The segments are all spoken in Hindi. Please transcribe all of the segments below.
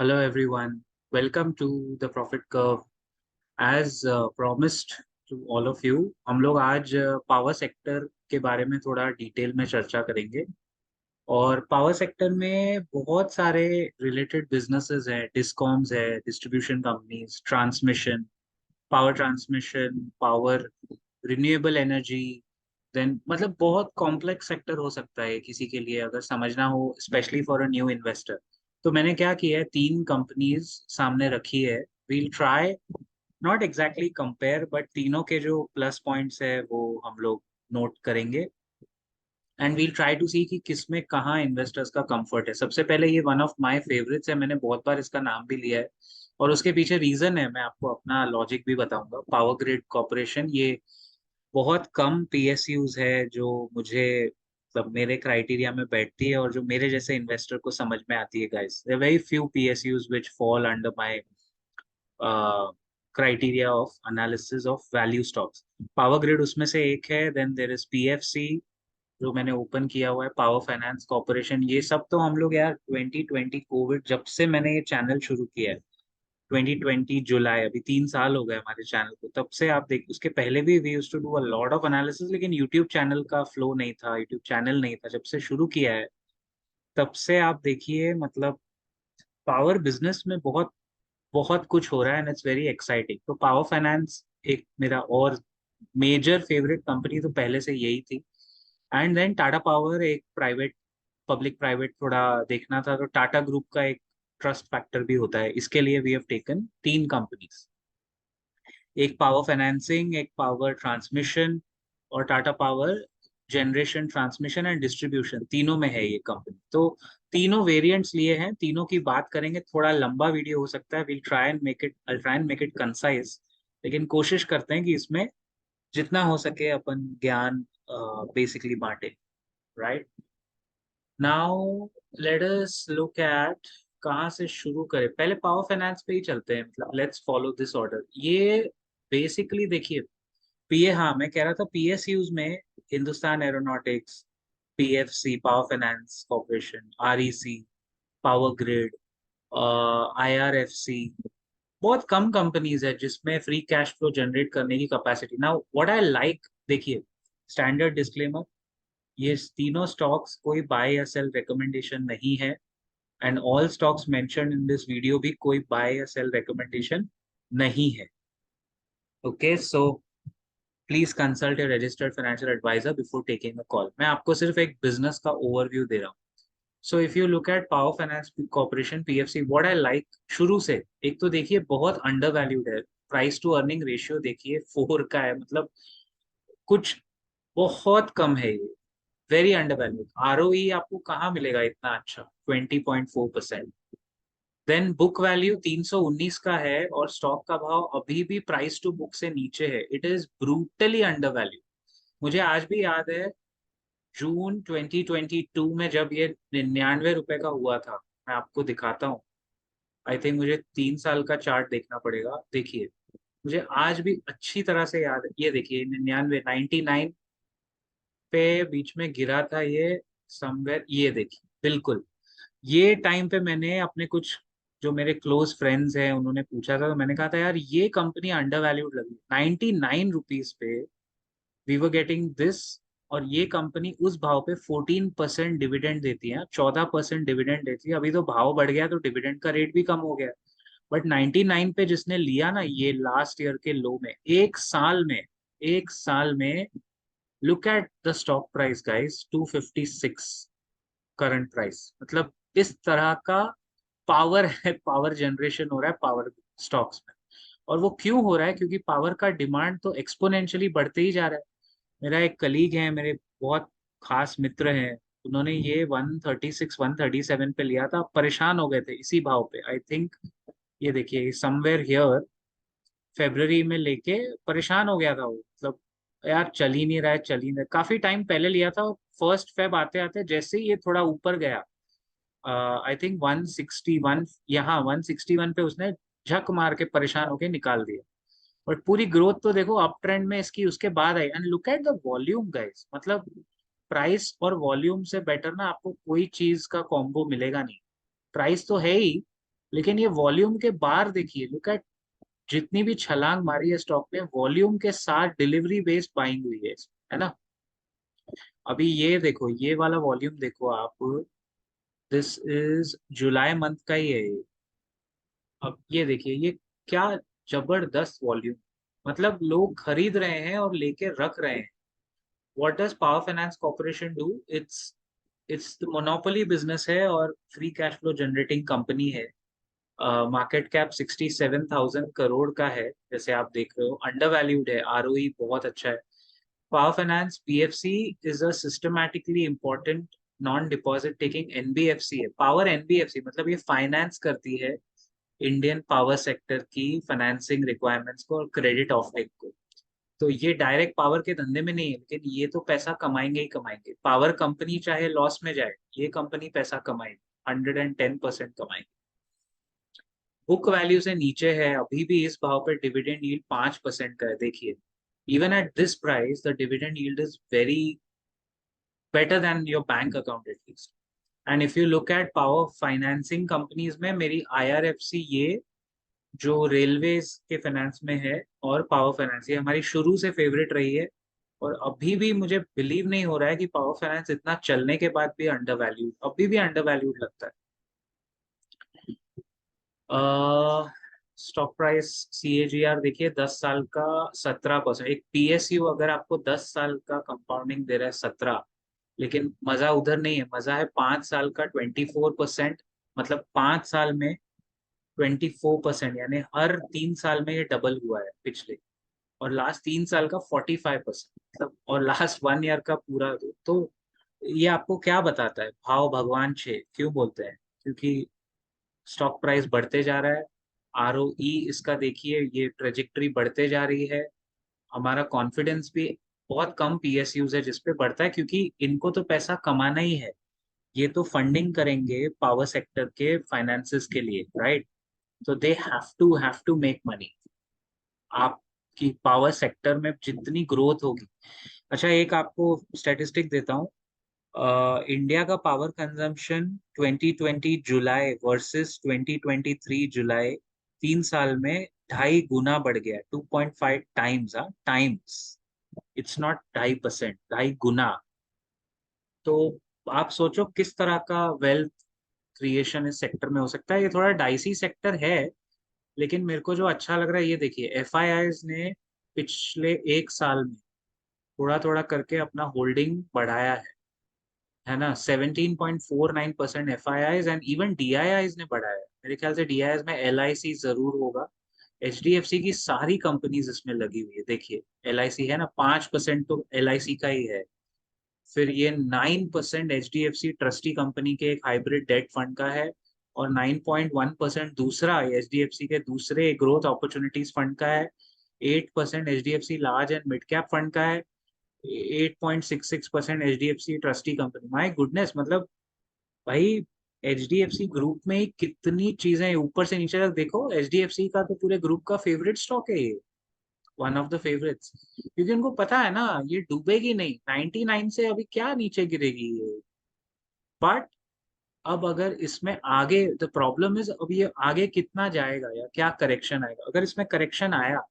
Hello everyone, welcome to the Profit Curve. As promised to all of you, हम लोग आज पावर सेक्टर के बारे में थोड़ा डिटेल में चर्चा करेंगे। और पावर सेक्टर में बहुत सारे रिलेटेड बिजनेसेस हैं, डिस्कॉम्स है, distribution companies, transmission, power transmission, power, renewable energy, then मतलब बहुत कॉम्प्लेक्स सेक्टर हो सकता है किसी के लिए अगर समझना हो, specially for a new investor. तो मैंने क्या किया है, तीन कंपनीज सामने रखी है। We'll try not exactly compare, but तीनों के जो प्लस पॉइंट्स है वो हम लोग नोट करेंगे। एंड वील ट्राई टू सी कि किसमें कहाँ इन्वेस्टर्स का कंफर्ट है। सबसे पहले ये वन ऑफ माय फेवरेट्स है, मैंने बहुत बार इसका नाम भी लिया है और उसके पीछे रीजन है, मैं आपको अपना लॉजिक भी बताऊंगा। पावर ग्रिड कॉरपोरेशन, ये बहुत कम पीएसयूज है जो मुझे मतलब मेरे क्राइटेरिया में बैठती है और जो मेरे जैसे इन्वेस्टर को समझ में आती है। Guys, there very few PSUs which fall under my criteria of analysis of value stocks. Power grid उसमें से एक है। देन देयर इज पीएफसी जो मैंने ओपन किया हुआ है, पावर फाइनेंस कॉर्पोरेशन। ये सब तो हम लोग यार 2020 कोविड, जब से मैंने ये चैनल शुरू किया है 2020 जुलाई, अभी 3 साल हो गए हमारे चैनल को, तब से आप देख, उसके पहले भी we used to do a lot of analysis, लेकिन यूट्यूब चैनल का फ्लो नहीं था, यूट्यूब चैनल नहीं था। जब से शुरू किया है तब से आप देखिए, मतलब पावर बिजनेस में बहुत बहुत कुछ हो रहा है एंड इट्स वेरी एक्साइटिंग। तो पावर फाइनेंस एक मेरा और मेजर फेवरेट कंपनी तो पहले से यही थी। एंड देन टाटा पावर एक प्राइवेट, पब्लिक प्राइवेट थोड़ा देखना था, तो टाटा ग्रुप का एक ट्रस्ट फैक्टर भी होता है, इसके लिए वी हैव टेकन तीन कंपनीज। एक पावर फाइनेंसिंग, एक पावर ट्रांसमिशन और Tata power generation, transmission and distribution, तीनों में है ये कंपनी। तो तीनों वेरिएंट्स लिए हैं, तीनों की बात करेंगे। थोड़ा लंबा वीडियो हो सकता है, will try and make it concise, लेकिन कोशिश करते हैं कि इसमें जितना हो सके अपन ज्ञान बेसिकली बांटे। Right now let us look at कहाँ से शुरू करें। पहले पावर फाइनेंस पे ही चलते हैं, मतलब लेट्स फॉलो दिस ऑर्डर। ये बेसिकली देखिए, पीए, हाँ मैं कह रहा था पीएसयूज में Hindustan aeronautics, PFC power finance corporation, REC, power grid, IRFC, बहुत कम कंपनीज है जिसमें फ्री कैश फ्लो जनरेट करने की capacity. Now what I like, देखिए स्टैंडर्ड डिस्क्लेमर, ये तीनों स्टॉक्स कोई बाय या सेल रिकमेंडेशन नहीं है। And all stocks mentioned in this video भी कोई बाय या सेल रिकमेंडेशन नहीं है। Okay, so please consult a registered financial advisor before taking a call. मैं आपको सिर्फ एक बिजनेस का ओवरव्यू दे रहा हूँ। So if you look at power finance corporation, PFC, what I like शुरू से, एक तो देखिए बहुत अंडर वैल्यूड है। प्राइस टू अर्निंग रेशियो देखिए 4 का है, मतलब कुछ बहुत कम है ये, वेरी अंडर वैल्यूड। आरओई आपको कहाँ मिलेगा इतना अच्छा, 20.4%। देन बुक वैल्यू 319 का है और स्टॉक का भाव अभी भी प्राइस टू बुक से नीचे है। It is brutally under value. मुझे आज भी याद है, जून 2022 में जब ये 99 रुपए का हुआ था। मैं आपको दिखाता हूँ, आई थिंक मुझे 3 साल का चार्ट देखना पड़ेगा। देखिए, मुझे आज भी अच्छी तरह से याद है, ये देखिए 99 पे बीच में गिरा था ये समवेयर, ये देखिए बिल्कुल। ये टाइम पे मैंने अपने कुछ जो मेरे क्लोज फ्रेंड्स हैं उन्होंने पूछा था, तो मैंने कहा था यार ये कंपनी अंडर वैल्यूड लगी, 99 रुपीज पे वी वर गेटिंग दिस। और ये कंपनी उस भाव पे 14% डिविडेंड देती है, 14% डिविडेंड देती है। अभी तो भाव बढ़ गया तो डिविडेंड का रेट भी कम हो गया। बट 99 पे जिसने लिया ना, ये लास्ट ईयर के लो में, एक साल में look at the stock price guys, 256 current price. मतलब इस तरह का पावर है, पावर जनरेशन हो रहा है पावर स्टॉक्स में। और वो क्यों हो रहा है, क्योंकि पावर का डिमांड तो एक्सपोनेंशियली बढ़ते ही जा रहा है। मेरा एक कलीग है, मेरे बहुत खास मित्र हैं, उन्होंने ये 136 137 पे लिया था, परेशान हो गए थे इसी भाव पे। आई थिंक ये देखिए समवेयर हियर, फेब्रवरी में लेके परेशान हो गया था वो, मतलब यार चल ही नहीं रहा है, चल ही नहीं रहा है। काफी टाइम पहले लिया था, 1 फेब आते आते जैसे ही ये थोड़ा ऊपर गया, आई थिंक 161, यहाँ 161 पे उसने झक मार के परेशान होके निकाल दिया। बट पूरी ग्रोथ तो देखो अप ट्रेंड में इसकी उसके बाद आई। And look at the volume guys, मतलब प्राइस और वॉल्यूम से बेटर ना आपको कोई चीज का कॉम्बो मिलेगा नहीं। प्राइस तो है ही, लेकिन ये वॉल्यूम के बाहर देखिए, लुक एट, जितनी भी छलांग मारी है स्टॉक ने, वॉल्यूम के साथ डिलीवरी बेस्ड बाइंग हुई है ना। अभी ये देखो, ये वाला वॉल्यूम देखो आप, दिस इज जुलाई मंथ का ही है ये। अब ये देखिए, ये क्या जबरदस्त वॉल्यूम, मतलब लोग खरीद रहे हैं और लेके रख रहे हैं। What does power finance corporation do? It's monopoly business है और free cash flow generating company है। मार्केट कैप 67,000 करोड़ का है, जैसे आप देख रहे हो, अंडर वैल्यूड है, आरओई बहुत अच्छा है। Power finance PFC is a systematically important non deposit taking NBFC है। पावर एनबीएफसी मतलब ये फाइनेंस करती है इंडियन पावर सेक्टर की फाइनेंसिंग रिक्वायरमेंट्स को और क्रेडिट ऑफटेक को। तो ये डायरेक्ट पावर के धंधे में नहीं है, लेकिन ये तो पैसा कमाएंगे ही कमाएंगे। पावर कंपनी चाहे लॉस में जाए, ये कंपनी पैसा कमाएगी, 110% कमाएगी। बुक वैल्यू से नीचे है अभी भी, इस भाव पे डिविडेंड यील्ड 5% का है, देखिए। Even at this price the dividend yield is very better than your bank account at least. And if you look at power financing companies में, मेरी आईआरएफसी ये जो रेलवेज के फाइनेंस में है, और पावर फाइनेंस, ये हमारी शुरू से फेवरेट रही है। और अभी भी मुझे बिलीव नहीं हो रहा है कि पावर फाइनेंस इतना चलने के बाद भी अंडर वैल्यूड, अभी भी अंडर वैल्यूड लगता है। स्टॉक प्राइस सीएजीआर देखिए, 10 साल का 17%। एक पीएसयू अगर आपको 10 साल का कंपाउंडिंग दे रहा है 17, लेकिन मजा उधर नहीं है, मजा है 5 साल का 24%। मतलब 5 साल में 24%, यानी हर 3 साल में ये डबल हुआ है पिछले। और लास्ट 3 साल का 45%, मतलब, और लास्ट 1 ईयर का पूरा। तो ये आपको क्या बताता है? भाव भगवान छे क्यों बोलते हैं? क्योंकि स्टॉक प्राइस बढ़ते जा रहा है, आरओई इसका देखिए, ये ट्रेजेक्टरी बढ़ते जा रही है। हमारा कॉन्फिडेंस भी, बहुत कम पीएसयूज है जिसपे बढ़ता है, क्योंकि इनको तो पैसा कमाना ही है। ये तो फंडिंग करेंगे पावर सेक्टर के फाइनेंसेस के लिए, राइट? तो they have to make money. आपकी पावर सेक्टर में जितनी ग्रोथ होगी। अच्छा, एक आपको स्टैटिस्टिक देता हूँ। इंडिया का पावर कंजम्पशन 2020 जुलाई वर्सेस 2023 जुलाई, 3 साल में 2.5 गुना बढ़ गया, 2.5 टाइम्स। हाँ, टाइम्स, इट्स नॉट 2.5%, 2.5 गुना। तो आप सोचो किस तरह का वेल्थ क्रिएशन इस सेक्टर में हो सकता है। ये थोड़ा डाइसी सेक्टर है, लेकिन मेरे को जो अच्छा लग रहा है, ये देखिए, एफआईआईज ने पिछले 1 साल में थोड़ा थोड़ा करके अपना होल्डिंग बढ़ाया है ना। 17.49% F I eyes, and even DIIs ने बढ़ाया है। मेरे ख्याल से डीआईआईज में एल आई सी जरूर होगा। एच डी एफ सी की सारी कंपनीज इसमें लगी हुई है, देखिए। एल आई सी है ना, 5% तो एल आई सी का ही है। फिर ये 9% H D F C trustee company के एक हाइब्रिड डेट फंड का है। और 9.1% दूसरा एच डी एफ सी के दूसरे ग्रोथ अपॉर्चुनिटीज फंड का है। 8% H D F C large and mid cap fund का है। 8.66% H D F C trustee company. My goodness, मतलब भाई, H D F C group में ही कितनी चीजें हैं, ऊपर से नीचे तक देखो। एच डी एफ सी का तो पूरे ग्रुप का फेवरेट स्टॉक है ये, वन ऑफ द फेवरेट्स। क्योंकि उनको पता है ना, ये डूबेगी नहीं, 99 से अभी क्या नीचे गिरेगी ये। बट अब अगर इसमें आगे, द प्रॉब्लम इज, अब ये आगे कितना जाएगा या क्या करेक्शन आएगा। अगर इसमें करेक्शन आया,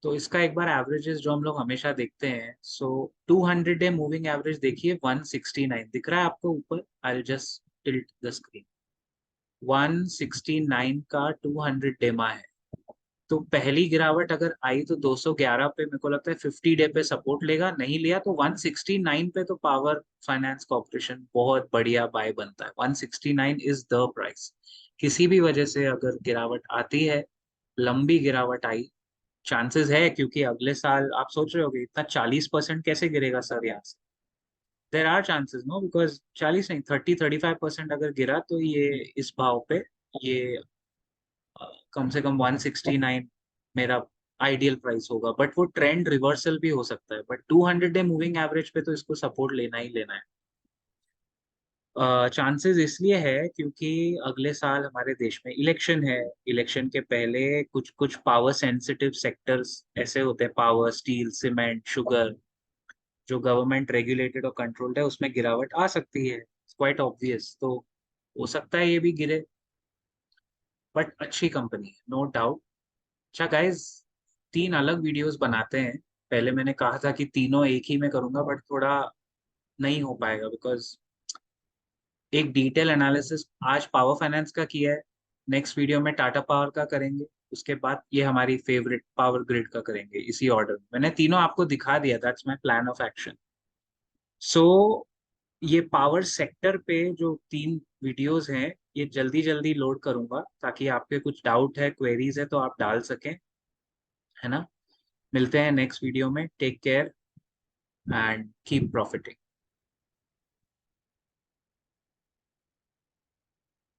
तो इसका एक बार एवरेजेस जो हम लोग हमेशा देखते हैं, सो 200 डे मूविंग एवरेज देखिए, 169 दिख रहा है आपको ऊपर? I just tilt the screen. 169 का 200 डेमा है। तो पहली गिरावट अगर आई तो 211 पे, मेरे को लगता है 50 डे पे सपोर्ट लेगा। नहीं लिया तो 169 पे, तो पावर फाइनेंस कॉर्पोरेशन बहुत बढ़िया बाय बनता है। 169 इज द प्राइस। किसी भी वजह से अगर गिरावट आती है, लंबी गिरावट आई, चांसेस है, क्योंकि अगले साल आप सोच रहे होगे इतना 40% कैसे गिरेगा सर यहाँ से। There are chances, no, because 40 नहीं, 30-35% अगर गिरा तो ये इस भाव पे, ये कम से कम 169 मेरा आइडियल प्राइस होगा। बट वो ट्रेंड रिवर्सल भी हो सकता है, बट 200 डे मूविंग एवरेज पे तो इसको सपोर्ट लेना ही लेना है। चांसेस इसलिए है क्योंकि अगले साल हमारे देश में इलेक्शन है। इलेक्शन के पहले कुछ कुछ पावर सेंसिटिव सेक्टर्स ऐसे होते हैं, पावर, स्टील, सीमेंट, शुगर, जो गवर्नमेंट रेगुलेटेड और कंट्रोल्ड है, उसमें गिरावट आ सकती है, क्वाइट ऑब्वियस। तो हो सकता है ये भी गिरे। बट अच्छी कंपनी है, नो डाउट। अच्छा गाइज, 3 अलग वीडियोस बनाते हैं। पहले मैंने कहा था कि तीनों एक ही में करूंगा, बट थोड़ा नहीं हो पाएगा, बिकॉज एक डिटेल एनालिसिस आज पावर फाइनेंस का किया है, नेक्स्ट वीडियो में टाटा पावर का करेंगे, उसके बाद ये हमारी फेवरेट पावर ग्रिड का करेंगे, इसी ऑर्डर में। मैंने तीनों आपको दिखा दिया, that's my plan of action. So ये पावर सेक्टर पे जो 3 वीडियोस हैं, ये जल्दी जल्दी लोड करूंगा, ताकि आपके कुछ डाउट है, क्वेरीज है, तो आप डाल सकें, है ना। मिलते हैं नेक्स्ट वीडियो में, take care and keep profiting.